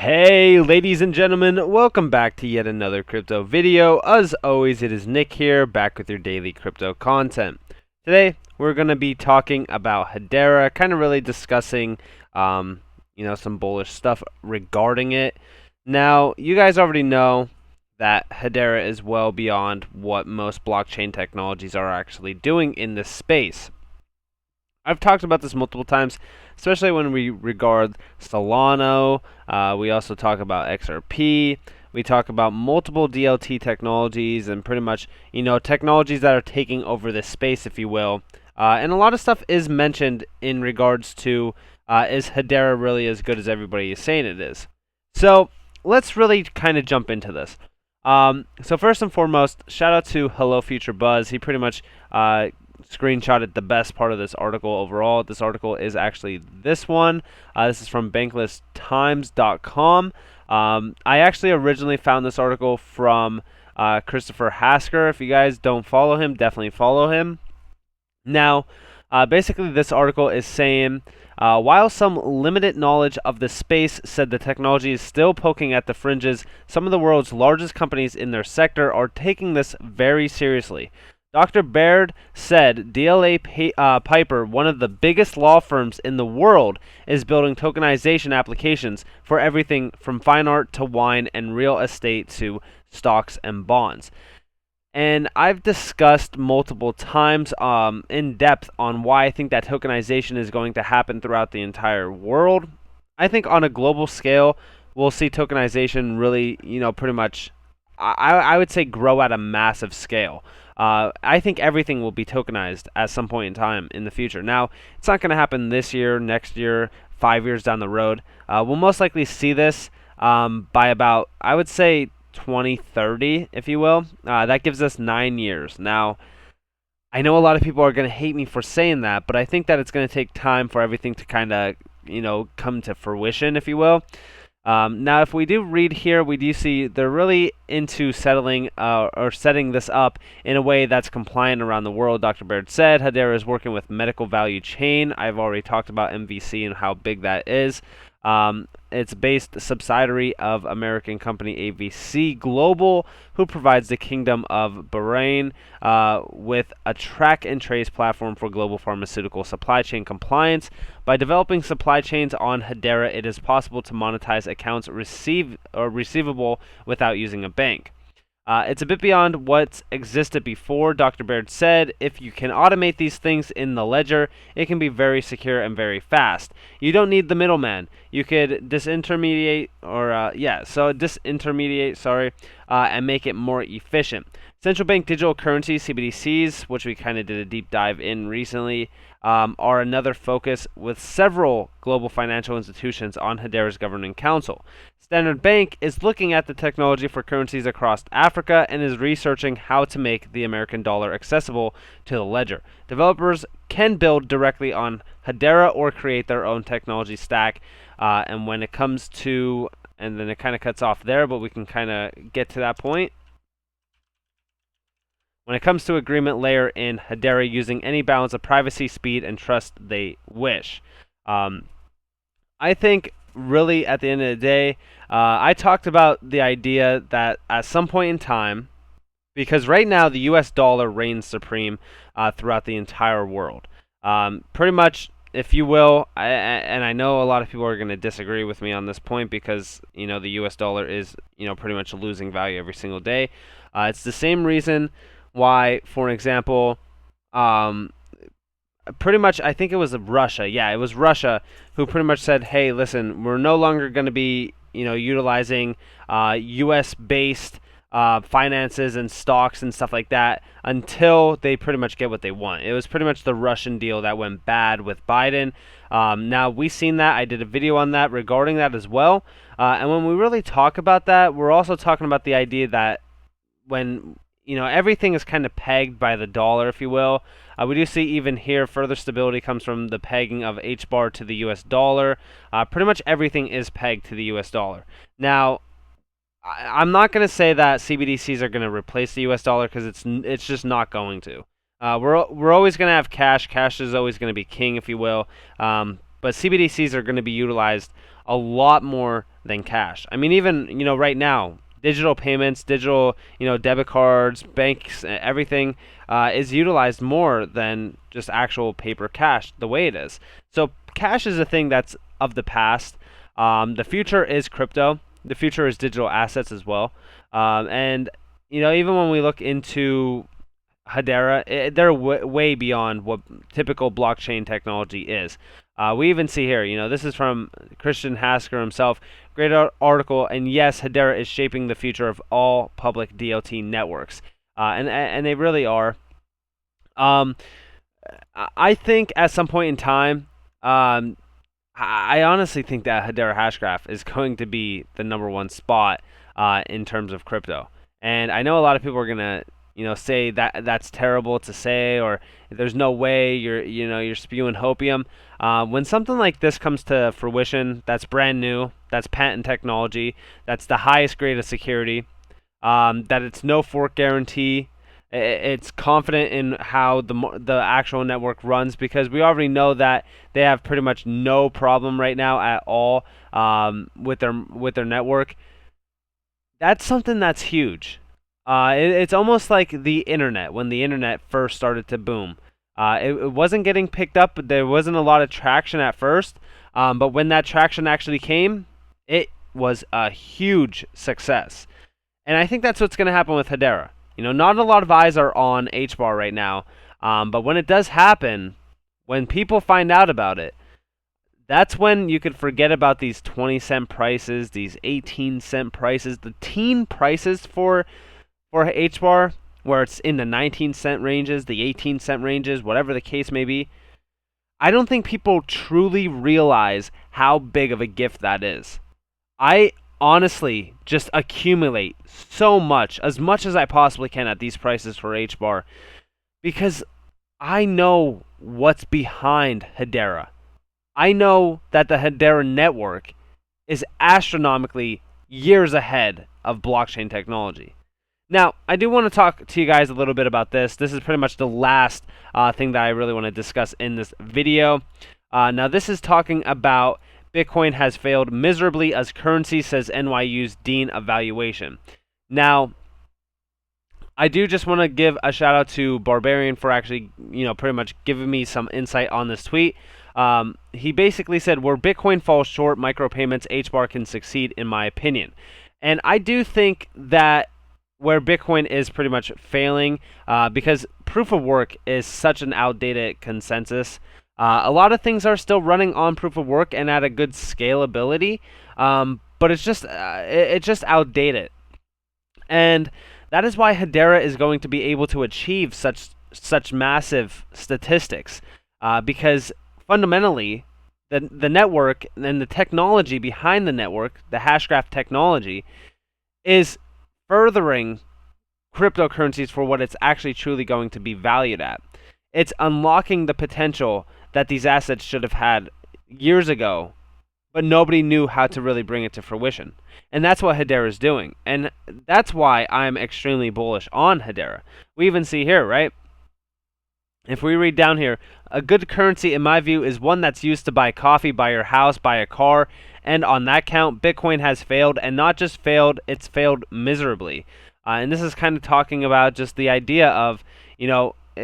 Hey ladies and gentlemen, welcome back to yet another crypto video. As always, it is Nick here, back with your daily crypto content. Today, we're going to be talking about Hedera, kind of really discussing, some bullish stuff regarding it. Now, you guys already know that Hedera is well beyond what most blockchain technologies are actually doing in this space. I've talked about this multiple times, especially when we regard Solano. We also talk about XRP. We talk about multiple DLT technologies and pretty much, technologies that are taking over this space, if you will. And a lot of stuff is mentioned in regards to is Hedera really as good as everybody is saying it is? So let's really kind of jump into this. So first and foremost, shout out to Hello Future Buzz. He pretty much screenshotted the best part of this article overall. This article is actually this one. This is from banklesstimes.com. I actually originally found this article from Christopher Hasker. If you guys don't follow him, definitely follow him. Now, basically this article is saying, while some limited knowledge of the space said the technology is still poking at the fringes, some of the world's largest companies in their sector are taking this very seriously. Dr. Baird said DLA Piper, one of the biggest law firms in the world, is building tokenization applications for everything from fine art to wine and real estate to stocks and bonds. And I've discussed multiple times in depth on why I think that tokenization is going to happen throughout the entire world. I think on a global scale, we'll see tokenization really, pretty much, I would say grow at a massive scale. I think everything will be tokenized at some point in time in the future. Now, it's not going to happen this year, next year, 5 years down the road. We'll most likely see this by about, I would say, 2030, if you will. That gives us 9 years. Now, I know a lot of people are going to hate me for saying that, but I think that it's going to take time for everything to kind of, come to fruition, if you will. Now, if we do read here, we do see they're really into settling or setting this up in a way that's compliant around the world. Dr. Baird said Hedera is working with Medical Value Chain. I've already talked about MVC and how big that is. It's based subsidiary of American company AVC Global, who provides the Kingdom of Bahrain with a track and trace platform for global pharmaceutical supply chain compliance. By developing supply chains on Hedera, it is possible to monetize accounts receivable without using a bank. It's a bit beyond what existed before. Dr. Baird said, if you can automate these things in the ledger, it can be very secure and very fast. You don't need the middleman. You could disintermediate, and make it more efficient. Central bank digital currencies, CBDCs, which we kind of did a deep dive in recently, are another focus with several global financial institutions on Hedera's governing council. Standard Bank is looking at the technology for currencies across Africa and is researching how to make the American dollar accessible to the ledger. Developers can build directly on Hedera or create their own technology stack. And when it comes to, and then it kind of cuts off there, but we can kind of get to that point. When it comes to agreement layer in Hedera, using any balance of privacy, speed, and trust they wish. I think really at the end of the day, I talked about the idea that at some point in time, because right now the US dollar reigns supreme throughout the entire world. Pretty much, if you will, and I know a lot of people are going to disagree with me on this point because, the US dollar is, pretty much losing value every single day. It's the same reason why, for example, pretty much, I think it was Russia. Yeah, it was Russia who pretty much said, hey, listen, we're no longer going to be, utilizing U.S.-based finances and stocks and stuff like that until they pretty much get what they want. It was pretty much the Russian deal that went bad with Biden. Now, we've seen that. I did a video on that regarding that as well. And when we really talk about that, we're also talking about the idea that when everything is kind of pegged by the dollar, if you will. We do see even here further stability comes from the pegging of HBAR to the US dollar. Pretty much everything is pegged to the US dollar. Now, I'm not going to say that CBDCs are going to replace the US dollar because it's just not going to. We're always going to have cash. Cash is always going to be king, if you will. But CBDCs are going to be utilized a lot more than cash. I mean, even, right now, digital payments, digital, debit cards, banks, everything is utilized more than just actual paper cash the way it is. So cash is a thing that's of the past. The future is crypto. The future is digital assets as well. And, even when we look into Hedera, they're way beyond what typical blockchain technology is. We even see here, this is from Christian Hasker himself. Great article, and yes, Hedera is shaping the future of all public DLT networks, and they really are. I think at some point in time, I honestly think that Hedera Hashgraph is going to be the #1 spot in terms of crypto. And I know a lot of people are gonna, say that that's terrible to say, or there's no way you're spewing hopium. When something like this comes to fruition, that's brand new, that's patent technology, that's the highest grade of security, that it's no fork guarantee. It's confident in how the actual network runs, because we already know that they have pretty much no problem right now at all with their network. That's something that's huge. It's almost like the internet, when the internet first started to boom. It wasn't getting picked up, but there wasn't a lot of traction at first. But when that traction actually came, it was a huge success. And I think that's what's going to happen with Hedera. Not a lot of eyes are on HBAR right now, but when it does happen, when people find out about it, that's when you could forget about these 20-cent prices, these 18-cent prices, the teen prices for HBAR, where it's in the 19-cent ranges, the 18-cent ranges, whatever the case may be. I don't think people truly realize how big of a gift that is. I honestly just accumulate so much, as much as I possibly can at these prices for HBAR, because I know what's behind Hedera. I know that the Hedera network is astronomically years ahead of blockchain technology. Now, I do want to talk to you guys a little bit about this. This is pretty much the last thing that I really want to discuss in this video. Now, this is talking about Bitcoin has failed miserably as currency, says NYU's Dean of Valuation. Now, I do just want to give a shout out to Barbarian for actually, pretty much giving me some insight on this tweet. He basically said, where Bitcoin falls short, micropayments, HBAR can succeed, in my opinion. And I do think that where Bitcoin is pretty much failing, because proof of work is such an outdated consensus. A lot of things are still running on proof of work and at a good scalability, but it's just outdated. And that is why Hedera is going to be able to achieve such massive statistics, because fundamentally, the network and the technology behind the network, the Hashgraph technology, is furthering cryptocurrencies for what it's actually truly going to be valued at. It's unlocking the potential that these assets should have had years ago, but nobody knew how to really bring it to fruition. And that's what Hedera is doing. And that's why I'm extremely bullish on Hedera. We even see here, right? If we read down here, a good currency, in my view, is one that's used to buy coffee, buy your house, buy a car. And on that count, Bitcoin has failed, and not just failed, it's failed miserably. And this is kind of talking about just the idea of,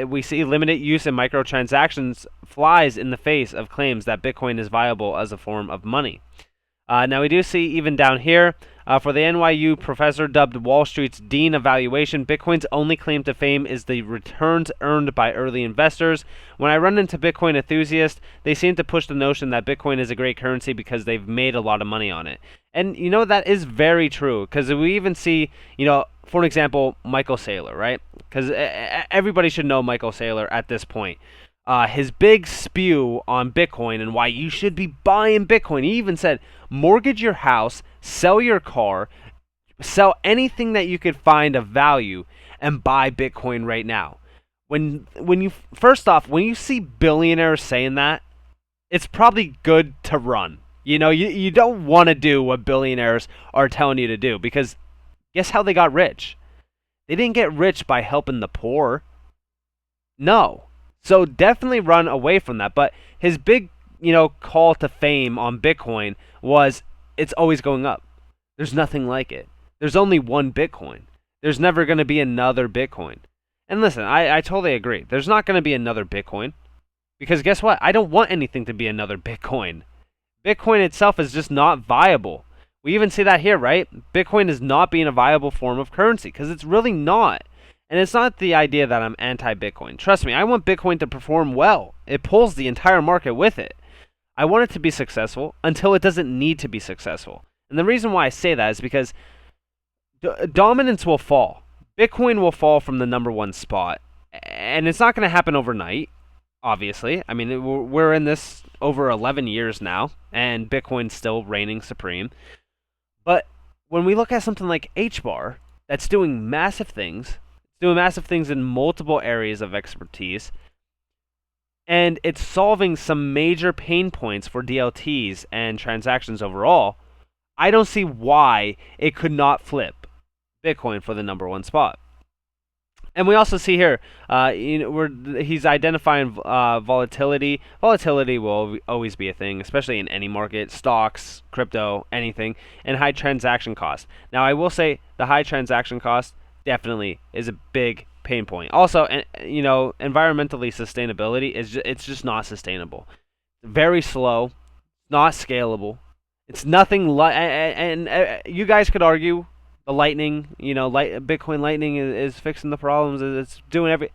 we see limited use in microtransactions flies in the face of claims that Bitcoin is viable as a form of money. Now we do see even down here, for the NYU professor dubbed Wall Street's Dean of Valuation, Bitcoin's only claim to fame is the returns earned by early investors. When I run into Bitcoin enthusiasts, they seem to push the notion that Bitcoin is a great currency because they've made a lot of money on it. And that is very true, because we even see, for example, Michael Saylor, right? Because everybody should know Michael Saylor at this point. His big spew on Bitcoin and why you should be buying Bitcoin. He even said, mortgage your house, sell your car, sell anything that you could find of value, and buy Bitcoin right now. When you see billionaires saying that, it's probably good to run. You don't want to do what billionaires are telling you to do, because guess how they got rich? They didn't get rich by helping the poor. No. So definitely run away from that. But his big call to fame on Bitcoin was it's always going up. There's nothing like it. There's only one Bitcoin. There's never going to be another Bitcoin. And listen, I totally agree. There's not going to be another Bitcoin. Because guess what? I don't want anything to be another Bitcoin. Bitcoin itself is just not viable. We even see that here, right? Bitcoin is not being a viable form of currency because it's really not. And it's not the idea that I'm anti-Bitcoin. Trust me, I want Bitcoin to perform well. It pulls the entire market with it. I want it to be successful until it doesn't need to be successful. And the reason why I say that is because dominance will fall. Bitcoin will fall from the #1 spot. And it's not going to happen overnight, obviously. I mean, we're in this over 11 years now, and Bitcoin's still reigning supreme. But when we look at something like HBAR, that's doing massive things, in multiple areas of expertise, and it's solving some major pain points for DLTs and transactions overall, I don't see why it could not flip Bitcoin for the #1 spot. And we also see here, he's identifying volatility. Volatility will always be a thing, especially in any market, stocks, crypto, anything, and high transaction cost. Now, I will say the high transaction cost definitely is a big pain point. Also, environmentally sustainability it's just not sustainable. Very slow, not scalable. It's nothing like, and you guys could argue the Lightning, Bitcoin Lightning is fixing the problems. It's doing It's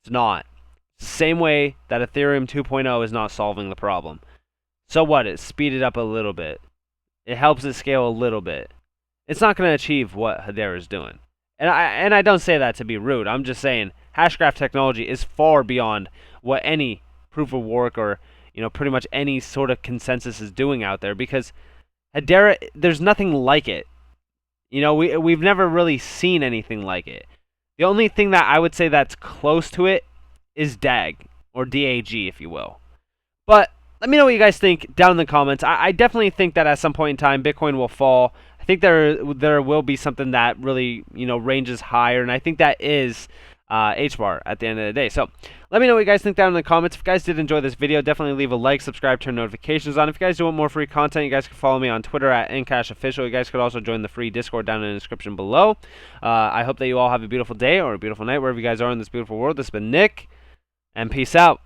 not. It's the same way that Ethereum 2.0 is not solving the problem. So what? It speeded up a little bit. It helps it scale a little bit. It's not going to achieve what Hedera is doing. And I don't say that to be rude. I'm just saying Hashgraph technology is far beyond what any proof of work or pretty much any sort of consensus is doing out there, because Hedera, there's nothing like it. We've never really seen anything like it. The only thing that I would say that's close to it is DAG, or DAG, if you will. But let me know what you guys think down in the comments. I definitely think that at some point in time, Bitcoin will fall. I think there will be something that really ranges higher, and I think that is HBAR at the end of the day. So let me know what you guys think down in the comments. If you guys did enjoy this video, definitely leave a like, subscribe, turn notifications on. If you guys do want more free content, you guys can follow me on Twitter at NCashOfficial. You guys could also join the free Discord down in the description below. I hope that you all have a beautiful day or a beautiful night wherever you guys are in this beautiful world. This has been Nick, and peace out.